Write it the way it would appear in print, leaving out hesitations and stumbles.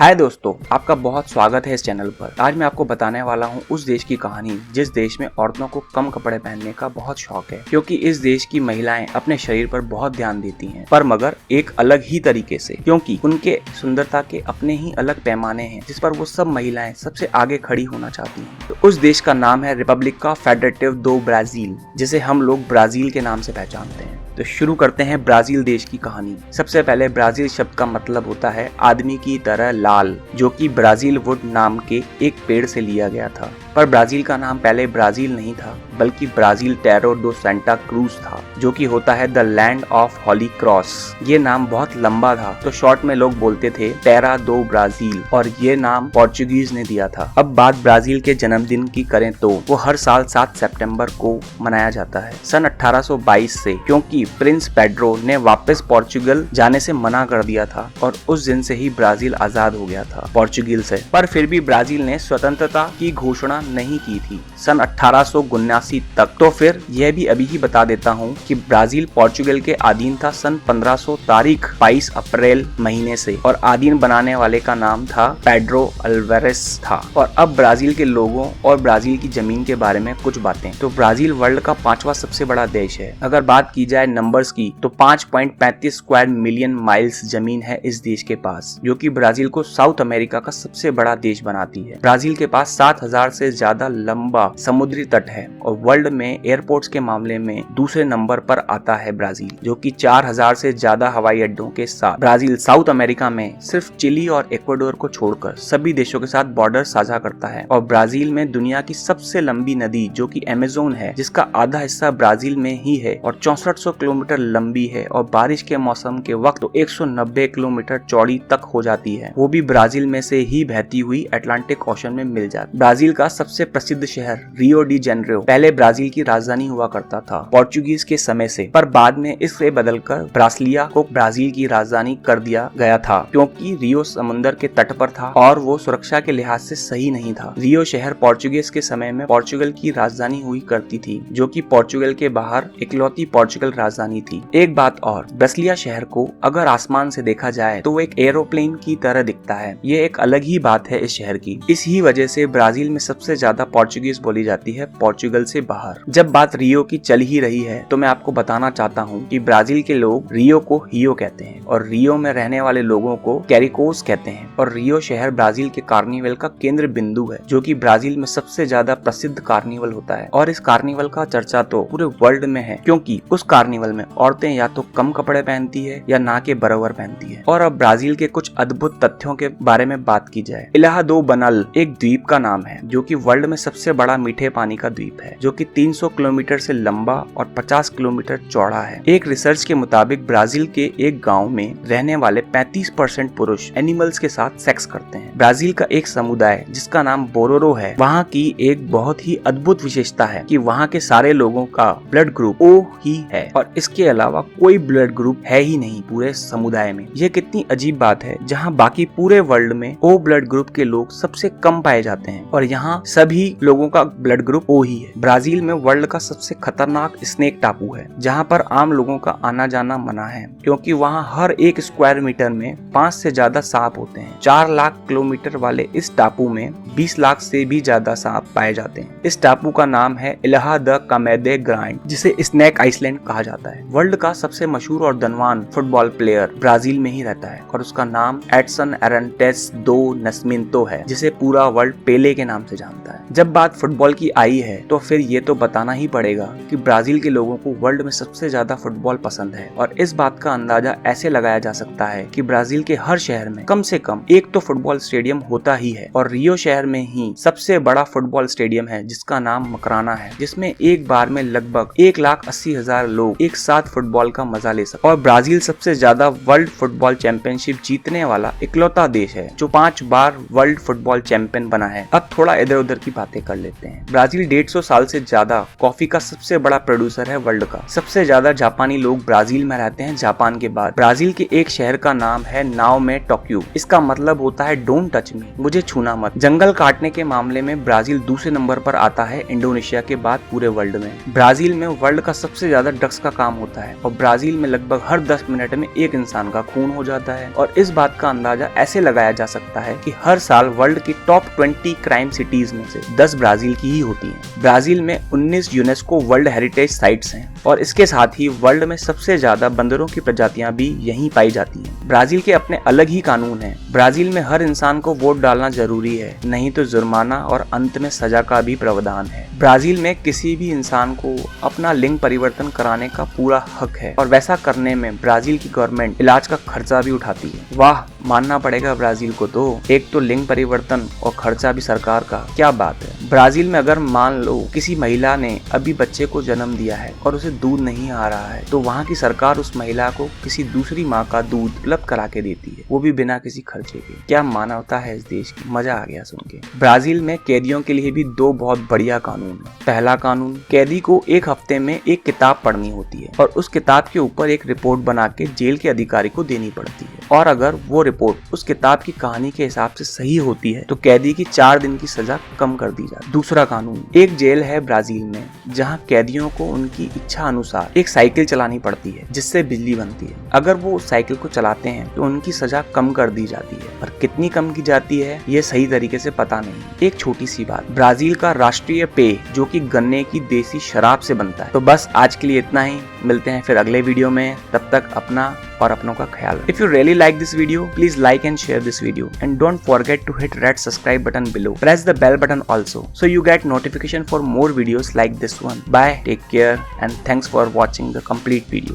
हाय दोस्तों, आपका बहुत स्वागत है इस चैनल पर। आज मैं आपको बताने वाला हूँ उस देश की कहानी जिस देश में औरतों को कम कपड़े पहनने का बहुत शौक है, क्योंकि इस देश की महिलाएं अपने शरीर पर बहुत ध्यान देती हैं, पर मगर एक अलग ही तरीके से, क्योंकि उनके सुंदरता के अपने ही अलग पैमाने हैं जिस पर वो सब महिलाएं सबसे आगे खड़ी होना चाहती हैं। तो उस देश का नाम है रिपब्लिका फेडरेटिव दो ब्राजील, जिसे हम लोग ब्राजील के नाम से पहचानते हैं। तो शुरू करते हैं ब्राजील देश की कहानी। सबसे पहले ब्राजील शब्द का मतलब होता है आदमी की तरह लाल, जो कि ब्राजील वुड नाम के एक पेड़ से लिया गया था। पर ब्राजील का नाम पहले ब्राजील नहीं था, बल्कि ब्राजील टेरो डो सेंटा क्रूज था, जो कि होता है the land of holy cross. ये नाम बहुत लंबा था, तो शॉर्ट में लोग बोलते थे टेरा दो ब्राजील, और ये नाम पोर्चुगीज ने दिया था। अब बात ब्राजील के जन्मदिन की करें तो वो हर साल 7 सितंबर को मनाया जाता है सन 1822 से, क्योंकि प्रिंस पेड्रो ने वापस पोर्चुगल जाने से मना कर दिया था, और उस दिन से ही ब्राजील आजाद हो गया था पोर्चुगल से। पर फिर भी ब्राजील ने स्वतंत्रता की घोषणा नहीं की थी सन 1879 तक। तो फिर यह भी अभी ही बता देता हूँ कि ब्राजील पोर्चुगल के अधीन था सन 1500 तारीख 22 अप्रैल महीने से, और अधीन बनाने वाले का नाम था पेड्रो अल्वारेस था। और अब ब्राजील के लोगों और ब्राजील की जमीन के बारे में कुछ बातें। तो ब्राजील वर्ल्ड का 5वां सबसे बड़ा देश है। अगर बात की जाए नंबर्स की, तो 5.35 स्क्वायर मिलियन माइल्स जमीन है इस देश के पास, जो कि ब्राजील को साउथ अमेरिका का सबसे बड़ा देश बनाती है। ब्राजील के पास 7000 से ज्यादा लंबा समुद्री तट है, और वर्ल्ड में एयरपोर्ट्स के मामले में दूसरे नंबर पर आता है ब्राजील, जो कि 4000 से ज्यादा हवाई अड्डों के साथ। ब्राजील साउथ अमेरिका में सिर्फ चिली और इक्वाडोर को छोड़कर सभी देशों के साथ बॉर्डर साझा करता है। और ब्राजील में दुनिया की सबसे लंबी नदी, जो कि अमेज़न है, जिसका आधा हिस्सा ब्राजील में ही है और 6400 किलोमीटर लंबी है, और बारिश के मौसम के वक्त 190 किलोमीटर चौड़ी तक हो जाती है। वो भी ब्राजील में से ही बहती हुई अटलांटिक ओशन में मिल जाती है। ब्राजील का सबसे प्रसिद्ध शहर रियो डी जेनेरो पहले ब्राजील की राजधानी हुआ करता था पोर्चुगीज के समय से, पर बाद में इसे बदलकर ब्रासिलिया को ब्राजील की राजधानी कर दिया गया था, क्योंकि रियो समुद्र के तट पर था और वो सुरक्षा के लिहाज से सही नहीं था। रियो शहर पोर्चुगीज के समय में पोर्चुगल की राजधानी हुई करती थी, जो कि पोर्चुगल के बाहर इकलौती पोर्चुगल राजधानी थी। एक बात और, ब्रासिलिया शहर को अगर आसमान से देखा जाए तो वो एक एरोप्लेन की तरह दिखता है। ये एक अलग ही बात है इस शहर की। इसी वजह से ब्राजील में सबसे ज्यादा पोर्चुगीज बोली जाती है पोर्चुगल से बाहर। जब बात रियो की चल ही रही है, तो मैं आपको बताना चाहता हूँ कि ब्राजील के लोग रियो को हियो कहते हैं, और रियो में रहने वाले लोगों को कैरिकोस कहते हैं। और रियो शहर ब्राजील के कार्निवल का केंद्र बिंदु है, जो कि ब्राजील में सबसे ज्यादा प्रसिद्ध कार्निवल होता है। और इस कार्निवल का चर्चा तो पूरे वर्ल्ड में है, क्योंकि उस कार्निवल में औरतें या तो कम कपड़े पहनती है या ना के बराबर पहनती है। और अब ब्राजील के कुछ अद्भुत तथ्यों के बारे में बात की जाए। इलाहा दो बनल एक द्वीप का नाम है, जो कि वर्ल्ड में सबसे बड़ा मीठे पानी का द्वीप है, जो कि 300 किलोमीटर से लंबा और 50 किलोमीटर चौड़ा है। एक रिसर्च के मुताबिक ब्राजील के एक गांव में रहने वाले 35% पुरुष एनिमल्स के साथ सेक्स करते हैं। ब्राजील का एक समुदाय जिसका नाम बोरोरो है, वहाँ की एक बहुत ही अद्भुत विशेषता है कि वहाँ के सारे लोगों का ब्लड ग्रुप ओ ही है, और इसके अलावा कोई ब्लड ग्रुप है ही नहीं पूरे समुदाय में। यह कितनी अजीब बात है, जहाँ बाकी पूरे वर्ल्ड में ओ ब्लड ग्रुप के लोग सबसे कम पाए जाते हैं, और यहाँ सभी लोगों का ब्लड ग्रुप ओ ही है। ब्राजील में वर्ल्ड का सबसे खतरनाक स्नेक टापू है, जहाँ पर आम लोगों का आना जाना मना है, क्योंकि वहाँ हर 1 स्क्वायर मीटर में 5 से ज्यादा सांप होते हैं। 4 लाख किलोमीटर वाले इस टापू में 20 लाख से भी ज्यादा सांप पाए जाते हैं। इस टापू का नाम है इलाहा द कामेदे ग्रांड, जिसे स्नेक आइसलैंड कहा जाता है। वर्ल्ड का सबसे मशहूर और धनवान फुटबॉल प्लेयर ब्राजील में ही रहता है, और उसका नाम एडसन एरंटेस दो नस्मिंतो है, जिसे पूरा वर्ल्ड पेले के नाम से जानता है। जब बात फुटबॉल की आई है, तो फिर ये तो बताना ही पड़ेगा कि ब्राजील के लोगों को वर्ल्ड में सबसे ज्यादा फुटबॉल पसंद है। और इस बात का अंदाजा ऐसे लगाया जा सकता है कि ब्राजील के हर शहर में कम से कम एक तो फुटबॉल स्टेडियम होता ही है, और रियो शहर में ही सबसे बड़ा फुटबॉल स्टेडियम है, जिसका नाम मकराना है, जिसमें एक बार में लगभग 1,80,000 लोग एक साथ फुटबॉल का मजा ले सकते। और ब्राजील सबसे ज्यादा वर्ल्ड फुटबॉल चैंपियनशिप जीतने वाला इकलौता देश है, जो 5 बार वर्ल्ड फुटबॉल चैंपियन बना है। अब थोड़ा इधर उधर की बातें कर लेते हैं। ब्राजील 150 साल से ज्यादा कॉफी का सबसे बड़ा प्रोड्यूसर है वर्ल्ड का। सबसे ज्यादा जापानी लोग ब्राजील में रहते हैं जापान के बाद। ब्राजील के एक शहर का नाम है नाओ में टोक्यो। इसका मतलब होता है डोंट टच मी, मुझे छूना मत। जंगल काटने के मामले में ब्राजील दूसरे नंबर पर आता है इंडोनेशिया के बाद पूरे वर्ल्ड में। ब्राजील में वर्ल्ड का सबसे ज्यादा ड्रग्स का काम होता है और ब्राजील में लगभग हर 10 मिनट में एक इंसान का खून हो जाता है। और इस बात का अंदाजा ऐसे लगाया जा सकता है कि हर साल वर्ल्ड की टॉप 20 क्राइम सिटीज में से 10 ब्राजील की ही होती हैं। ब्राजील में 19 यूनेस्को वर्ल्ड हेरिटेज साइट्स हैं और इसके साथ ही वर्ल्ड में सबसे ज्यादा बंदरों की प्रजातियां भी यहीं पाई जाती हैं। ब्राजील के अपने अलग ही कानून हैं। ब्राजील में हर इंसान को वोट डालना जरूरी है, नहीं तो जुर्माना और अंत में सजा का भी प्रावधान है। ब्राजील में किसी भी इंसान को अपना लिंग परिवर्तन कराने का पूरा हक है और वैसा करने में ब्राजील की गवर्नमेंट इलाज का खर्चा भी उठाती है। वाह, मानना पड़ेगा ब्राजील को तो। एक तो लिंग परिवर्तन और खर्चा भी सरकार का, क्या बात है। ब्राजील में अगर मान लो किसी महिला ने अभी बच्चे को जन्म दिया है और उसे दूध नहीं आ रहा है तो वहाँ की सरकार उस महिला को किसी दूसरी माँ का दूध उपलब्ध करा के देती है, वो भी बिना किसी खर्चे के। क्या मानवता है इस देश की, मजा आ गया सुन के। ब्राजील में कैदियों के लिए भी 2 बहुत बढ़िया कानून है। पहला कानून, कैदी को 1 हफ्ते में एक किताब पढ़नी होती है और उस किताब के ऊपर एक रिपोर्ट बना के जेल के अधिकारी को देनी पड़ती है और अगर वो रिपोर्ट उस किताब की कहानी के हिसाब से सही होती है तो कैदी की 4 दिन की सजा कम कर दी जाती है। दूसरा कानून, एक जेल है ब्राजील में जहाँ कैदियों को उनकी इच्छा अनुसार एक साइकिल चलानी पड़ती है जिससे बिजली बनती है। अगर वो उस साइकिल को चलाते हैं तो उनकी सजा कम कर दी जाती है, पर कितनी कम की जाती है ये सही तरीके से पता नहीं। एक छोटी सी बात, ब्राजील का राष्ट्रीय पेय जो कि गन्ने की देसी शराब से बनता है। तो बस आज के लिए इतना ही, मिलते हैं फिर अगले वीडियो में। तब तक अपना और अपनों का ख्याल। If you really like this video, please like and share this video and don't forget to hit red subscribe button below. Press the bell button also so you get notification for more videos like this one. Bye, take care and thanks for watching the complete video.